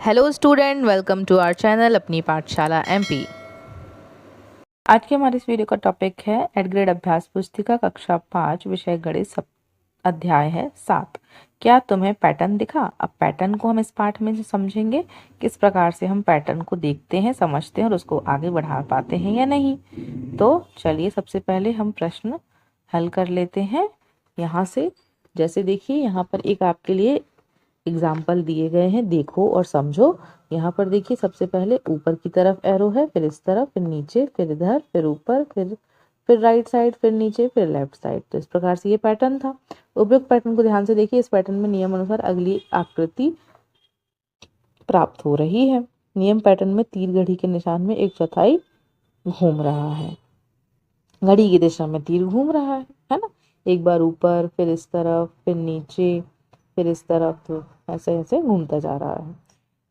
Hello student, welcome to our channel Apni Pathshala MP. आज के हमारे इस वीडियो का टॉपिक है एट ग्रेड अभ्यास पुस्तिका कक्षा 5 विषय गणित अध्याय है 7। क्या तुम्हें पैटर्न दिखा? अब पैटर्न को हम इस पाठ में समझेंगे, किस प्रकार से हम पैटर्न को देखते हैं, समझते हैं और उसको आगे बढ़ा पाते हैं या नहीं। तो चलिए सबसे पहले हम प्रश्न हल कर लेते हैं यहाँ से। जैसे देखिए यहाँ पर एक आपके लिए एग्जाम्पल दिए गए हैं, देखो और समझो। यहाँ पर देखिए सबसे पहले ऊपर की तरफ एरो है, फिर इस तरफ, फिर नीचे, फिर इधर, फिर ऊपर, फिर राइट साइड, फिर नीचे, फिर लेफ्ट साइड। तो इस प्रकार से ये पैटर्न था। उपयुक्त पैटर्न को ध्यान से देखिए। इस पैटर्न में नियम अनुसार अगली आकृति प्राप्त हो रही है। नियम पैटर्न में तीर घड़ी के निशान में 1/4 घूम रहा है, घड़ी की दिशा में तीर घूम रहा है ना। एक बार ऊपर, फिर इस तरफ, फिर नीचे, फिर इस तरफ, तो ऐसे ऐसे घूमता जा रहा है।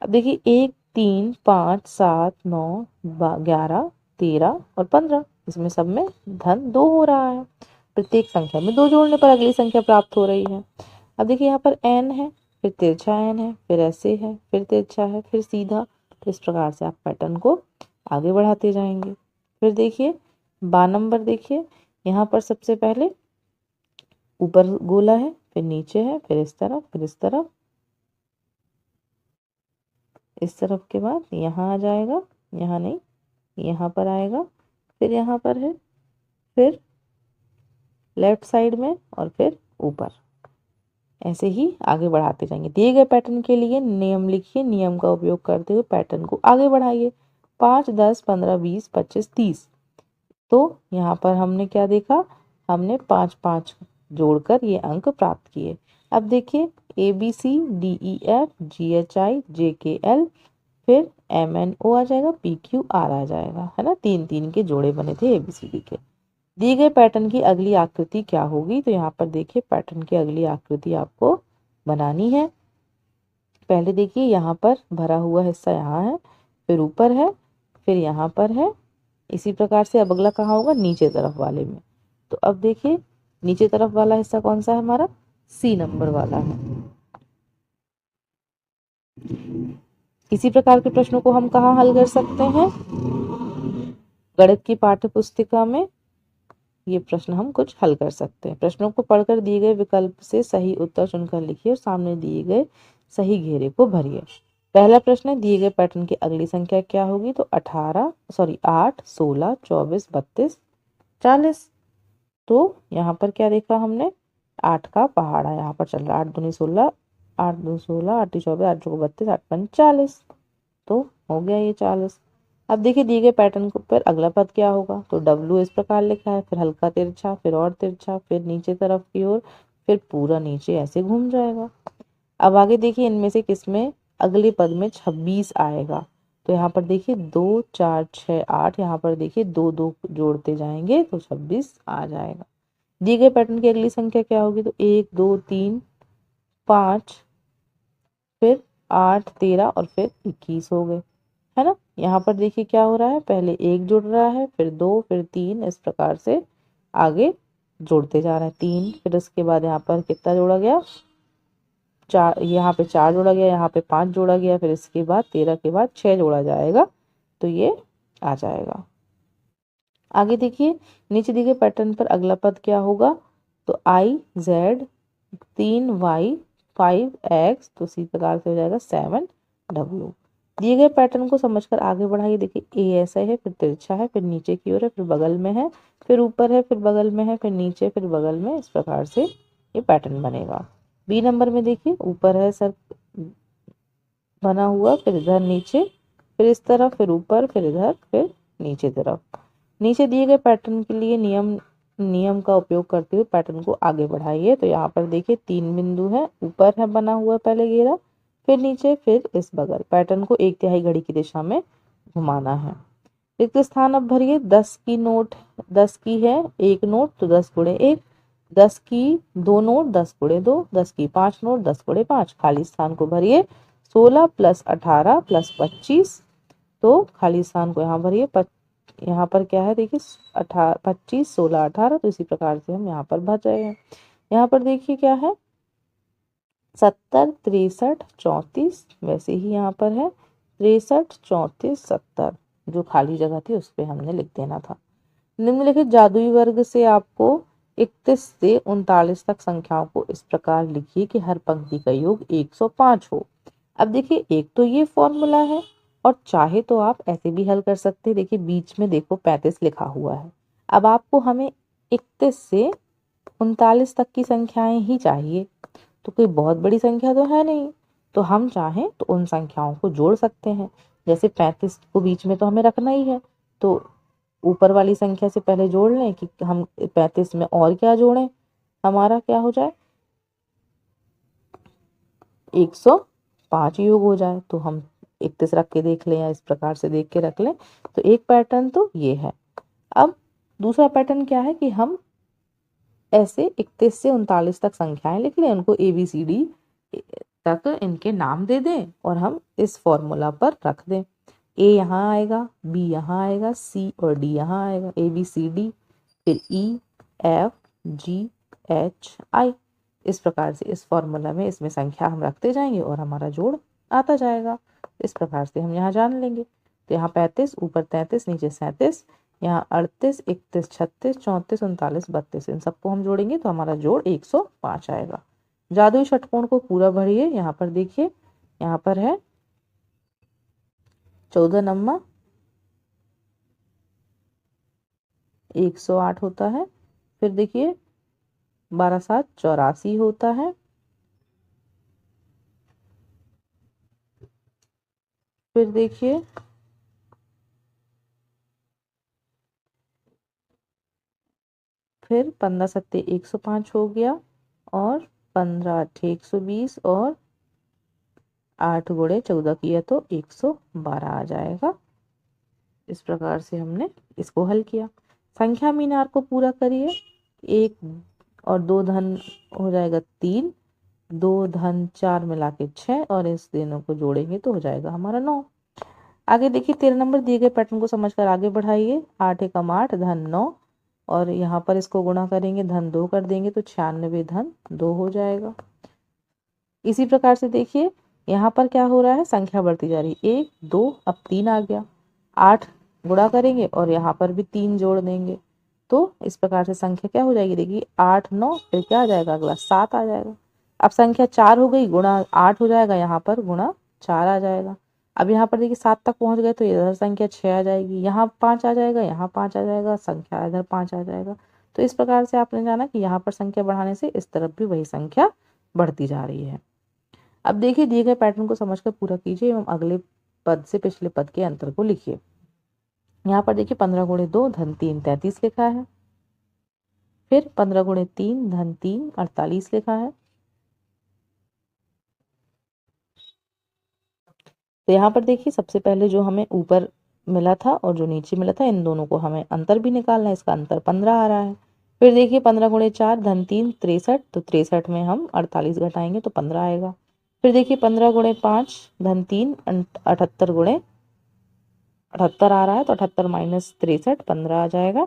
अब देखिए 1, 3, 5, 7, 9, 11, 13 और 15, इसमें सब में धन 2 हो रहा है। प्रत्येक संख्या में 2 जोड़ने पर अगली संख्या प्राप्त हो रही है। अब देखिए यहाँ पर n है, फिर तिरछा n है, फिर ऐसे है, फिर तिरछा है, फिर सीधा। तो इस प्रकार से आप पैटर्न को आगे बढ़ाते जाएंगे। फिर देखिए 12 नंबर, देखिए यहाँ पर सबसे पहले ऊपर गोला है, फिर नीचे है, फिर इस तरफ, फिर इस तरफ, इस तरफ के बाद यहाँ आ जाएगा, यहाँ नहीं, यहाँ पर आएगा, फिर यहाँ पर है, फिर लेफ्ट साइड में और फिर ऊपर। ऐसे ही आगे बढ़ाते जाएंगे। दिए गए पैटर्न के लिए नियम लिखिए, नियम का उपयोग करते हुए पैटर्न को आगे बढ़ाइए। 5, 10, 15, 20, 25, 30। तो यहाँ पर हमने क्या देखा, हमने 5 5 जोड़कर ये अंक प्राप्त किए। अब देखिए ABCDEFGHI JKL, फिर MNO आ जाएगा, PQR आ जाएगा, है ना। 3 3 के जोड़े बने थे ABCD के। दिए गए पैटर्न की अगली आकृति क्या होगी? तो यहाँ पर देखिए पैटर्न की अगली आकृति आपको बनानी है। पहले देखिए यहाँ पर भरा हुआ हिस्सा यहाँ है, फिर ऊपर है, फिर यहाँ पर है। इसी प्रकार से अब अगला कहाँ होगा? नीचे तरफ वाले में। तो अब देखिए नीचे तरफ वाला हिस्सा कौन सा है? हमारा C नंबर वाला है। इसी प्रकार के प्रश्नों को हम कहाँ हल कर सकते हैं? गणित की पाठ्य पुस्तिका में ये प्रश्न हम कुछ हल कर सकते हैं। प्रश्नों को पढ़कर दिए गए विकल्प से सही उत्तर चुनकर लिखिए और सामने दिए गए सही घेरे को भरिए। पहला प्रश्न है, दिए गए पैटर्न की अगली संख्या क्या होगी? तो 8, 16, 24, 32, 40। तो यहाँ पर क्या देखा हमने? 8 का पहाड़ा यहाँ पर चल रहा है। 8 दूनी 16, 8 दूनी 16, 8 तीन 24, 8 चौको 32, 8 पंच 40। तो हो गया ये 40। अब देखिए दिए गए पैटर्न पर अगला पद क्या होगा? तो W इस प्रकार लिखा है, फिर हल्का तिरछा, फिर और तिरछा, फिर नीचे तरफ की ओर, फिर पूरा नीचे ऐसे घूम जाएगा। अब आगे देखिए इनमें से किसमें अगले पद में 26 आएगा? तो यहाँ पर देखिए 2, 4, 6, 8, यहाँ पर देखिए 2 2 जोड़ते जाएंगे तो 26 आ जाएगा। दिए गए पैटर्न की अगली संख्या क्या होगी? तो 1, 2, 3, 5, फिर 8, 13 और फिर 21 हो गए, है ना। यहाँ पर देखिए क्या हो रहा है, पहले 1 जुड़ रहा है, फिर 2, फिर 3, इस प्रकार से आगे जोड़ते जा रहे हैं। 3, फिर उसके बाद यहाँ पर कितना जोड़ा गया? 4, यहाँ पे 4 जोड़ा गया, यहाँ पे 5 जोड़ा गया, फिर इसके बाद 13 के बाद 6 जोड़ा जाएगा, तो ये आ जाएगा। आगे देखिए नीचे दिए गए पैटर्न पर अगला पद क्या होगा? तो IZ, 3Y, 5X, तो इसी प्रकार से हो जाएगा 7W। दिए गए पैटर्न को समझकर आगे बढ़ाइए। देखिए A ऐसा है, फिर तिरछा है, फिर नीचे की ओर है, फिर बगल में है, फिर ऊपर है, फिर बगल में है, फिर नीचे, फिर बगल में। इस प्रकार से ये पैटर्न बनेगा। B नंबर में देखिए ऊपर है सर बना हुआ, फिर इधर नीचे, फिर इस तरफ, फिर ऊपर, फिर इधर, फिर नीचे तरफ। नीचे दिए गए पैटर्न के लिए नियम का उपयोग करते हुए पैटर्न को आगे बढ़ाइए। तो यहाँ पर देखिए 3 बिंदु है, ऊपर है बना हुआ पहले घेरा, फिर नीचे, फिर इस बगल। पैटर्न को 1/3 घड़ी की दिशा में घुमाना है। रिक्त स्थान अब भरिए। 10 की नोट, 10 की है 1 नोट, तो 10 गुणे 1। 10 की 2 नोट, 10 गुणे 2। 10 की 5 नोट, 10 गुणे 5। खाली स्थान को भरिए। 16 + 18 + 25, तो खाली स्थान को यहाँ भरिए। यहाँ पर क्या है देखिए 25, 16, 18, तो इसी प्रकार से हम यहाँ पर भर रहे हैं। यहाँ पर देखिए क्या है 70, 63, 34, वैसे ही यहाँ पर है 63, 34, 70, जो खाली जगह थी उस पर हमने लिख देना था। निम्नलिखित जादुई वर्ग से आपको 31 से 39 तक संख्याओं को इस प्रकार लिखिए कि हर पंक्ति का योग 105 हो। अब देखिए, एक तो ये फॉर्मूला है और चाहे तो आप ऐसे भी हल कर सकते हैं। देखिए बीच में देखो 35 लिखा हुआ है। अब आपको हमें 31 से 39 तक की संख्याएं ही चाहिए, तो कोई बहुत बड़ी संख्या तो है नहीं, तो हम चाहें तो उन संख्याओं को जोड़ सकते हैं। जैसे 35 को बीच में तो हमें रखना ही है, तो ऊपर वाली संख्या से पहले जोड़ लें कि हम 35 में और क्या जोड़ें, हमारा क्या हो जाए 105 योग हो जाए। तो हम 31 रख के देख लें या इस प्रकार से देख के रख लें। तो एक पैटर्न तो ये है। अब दूसरा पैटर्न क्या है कि हम ऐसे 31 से 39 तक संख्याएं लिख लें, उनको ABCD तक इनके नाम दे दें और हम इस फॉर्मूला पर रख दें। A यहाँ आएगा, B यहाँ आएगा, C और D यहाँ आएगा, ABCD, फिर EFGHI। इस प्रकार से इस फॉर्मूला में इसमें संख्या हम रखते जाएंगे और हमारा जोड़ आता जाएगा। इस प्रकार से हम यहाँ जान लेंगे। तो यहाँ 35, ऊपर 33, नीचे 37, यहाँ 38, 31, 36, 34, 39, 32, इन सबको हम जोड़ेंगे तो हमारा जोड़ 105 आएगा। जादुई षटकोण को पूरा भरिए। यहाँ पर देखिए, यहाँ पर है 14 नंबर 108 होता है। फिर देखिए 12 7 84 होता है। फिर देखिए फिर 15 7 105 हो गया, और 15 8 120, और 8 गुणे 14 किया तो 112 आ जाएगा। इस प्रकार से हमने इसको हल किया। संख्या मीनार को पूरा करिए। 1 और 2 धन हो जाएगा 3, 2 धन 4 मिला के 6, और इस दोनों को जोड़ेंगे तो हो जाएगा हमारा 9। आगे देखिए 13 नंबर दिए गए पैटर्न को समझकर आगे बढ़ाइए। 8 एकम 8 धन 9, और यहाँ पर इसको गुणा करेंगे, धन 2 कर देंगे तो 96 धन 2 हो जाएगा। इसी प्रकार से देखिए यहाँ पर क्या हो रहा है, संख्या बढ़ती जा रही है। 1 2, अब 3 आ गया, 8 गुणा करेंगे और यहाँ पर भी 3 जोड़ देंगे, तो इस प्रकार से संख्या क्या हो जाएगी, देखिए 8 9, फिर क्या आ जाएगा अगला 7 आ जाएगा। अब संख्या 4 हो गई, गुणा 8 हो जाएगा, यहाँ पर गुणा 4 आ जाएगा। अब यहाँ पर देखिए 7 तक पहुंच गए तो इधर संख्या 6 आ जाएगी, यहाँ 5 आ जाएगा, यहाँ 5 आ जाएगा, संख्या इधर 5 आ जाएगा। तो इस प्रकार से आपने जाना कि यहाँ पर संख्या बढ़ाने से इस तरफ भी वही संख्या बढ़ती जा रही है। अब देखिए दिए गए पैटर्न को समझकर पूरा कीजिए एवं अगले पद से पिछले पद के अंतर को लिखिए। यहाँ पर देखिए 15 गुणे 2 धन 3 33 लिखा है। फिर 15 गुणे 3 धन 3 48 लिखा है। तो यहाँ पर देखिए सबसे पहले जो हमें ऊपर मिला था और जो नीचे मिला था, इन दोनों को हमें अंतर भी निकालना है। इसका अंतर 15 आ रहा है। फिर देखिए 15 गुणे 4 धन 3 63, तो 63 में हम 48 घटाएंगे तो 15 आएगा। फिर देखिए 15 गुणे 5 धन 3 78 गुणे 78 आ रहा है, तो 78 माइनस 63 15 आ जाएगा।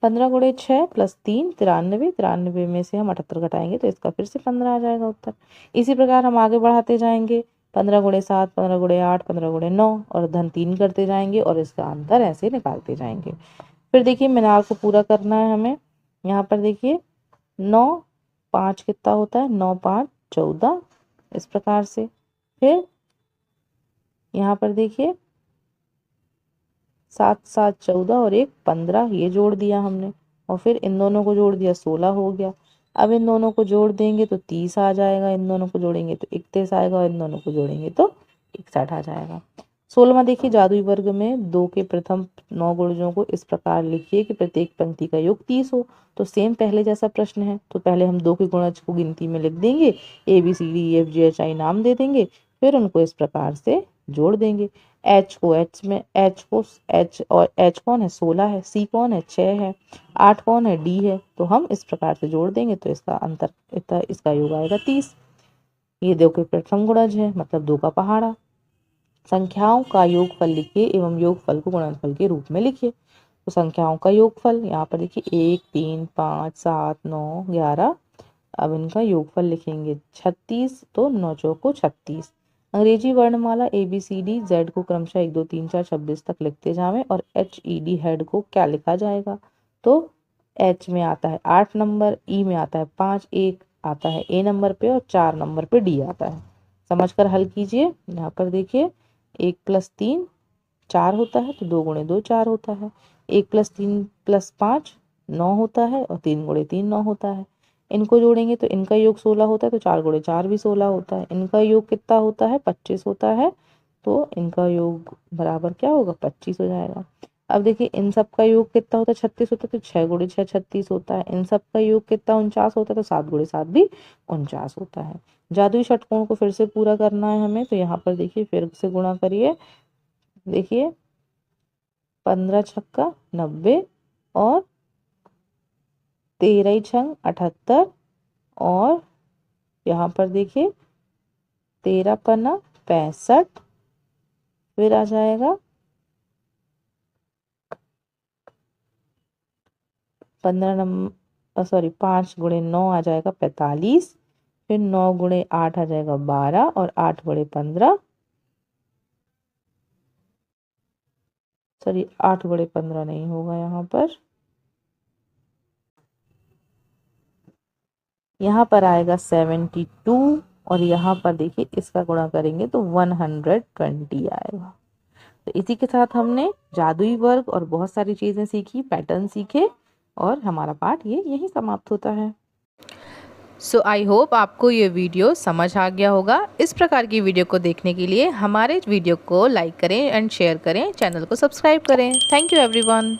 15 गुणे 6 प्लस 3 93, 93 में से हम 78 घटाएंगे तो इसका फिर से 15 आ जाएगा उत्तर। इसी प्रकार हम आगे बढ़ाते जाएंगे। 15 गुणे 7, 15 गुणे 8, 15 गुणे 9, और धन 3 करते जाएंगे और इसका अंतर ऐसे निकालते जाएंगे। फिर देखिए मीनार को पूरा करना है हमें। यहाँ पर देखिए 9 5 कितना होता है, 9 5 14, इस प्रकार से। फिर यहाँ पर देखिए 7 7 14 और 1 15, ये जोड़ दिया हमने, और फिर इन दोनों को जोड़ दिया 16 हो गया। अब इन दोनों को जोड़ देंगे तो 30 आ जाएगा, इन दोनों को जोड़ेंगे तो 31 आएगा, और इन दोनों को जोड़ेंगे तो 61 आ जाएगा। 16वां देखिए जादुई वर्ग में 2 के प्रथम 9 गुणजों को इस प्रकार लिखिए कि प्रत्येक पंक्ति का योग 30 हो। तो सेम पहले जैसा प्रश्न है, तो पहले हम 2 के गुणज को गिनती में लिख देंगे, ABCDEFGHI नाम दे देंगे, फिर उनको इस प्रकार से जोड़ देंगे। H को H और H कौन है 16 है, C कौन है 6 है, 8 कौन है D है, तो हम इस प्रकार से जोड़ देंगे तो इसका अंतर इसका योग आएगा 30। ये 2 के प्रथम गुणज है, मतलब 2 का पहाड़ा। संख्याओं का योगफल लिखिए एवं योगफल को गुणनफल के रूप में लिखिए। तो संख्याओं का योगफल यहाँ पर देखिए 1 3 5 7 9 11 अब इनका योगफल लिखेंगे 36, तो 9 चौको 36। अंग्रेजी वर्णमाला ABCD Z को क्रमशः 1 2 3 4 26 तक लिखते जावें और HED हेड को क्या लिखा जाएगा? तो H में आता है 8 नंबर, E में आता है 5, 1 आता है A नंबर पे और 4 नंबर पे D आता है। समझकर हल कीजिए। यहाँ पर देखिए 1 + 3 4 होता है, तो 2 × 2 4 होता है। 1 + 3 + 5 9 होता है और 3 × 3 9 होता है। इनको जोड़ेंगे तो इनका योग 16 होता है, तो 4 × 4 भी 16 होता है। इनका योग कितना होता है? 25 होता है, तो इनका योग बराबर क्या होगा? 25 हो जाएगा। अब देखिए इन सब का योग कितना होता है? 36 होता है, तो 6 × 6 36 होता है। इन सब का योग कितना? 49 होता है, तो 7 × 7 भी 49 होता है। जादुई षटकोण को फिर से पूरा करना है हमें, तो यहाँ पर देखिए फिर से गुणा करिए। देखिए 15 छक्का 90 और 13 छंग 78 और यहाँ पर देखिए 13 पन्ना 65, फिर आ जाएगा 5 × 9 आ जाएगा 45, फिर 9 × 8 आ जाएगा 12 और 8 × 15 8 × 15 नहीं होगा यहाँ पर आएगा 72 और यहाँ पर देखिए इसका गुणा करेंगे तो 120 आएगा। तो इसी के साथ हमने जादुई वर्ग और बहुत सारी चीज़ें सीखी, पैटर्न सीखे और हमारा पाठ यहीं समाप्त होता है। सो आई होप आपको ये वीडियो समझ आ गया होगा। इस प्रकार की वीडियो को देखने के लिए हमारे वीडियो को लाइक करें एंड शेयर करें, चैनल को सब्सक्राइब करें। Thank you everyone.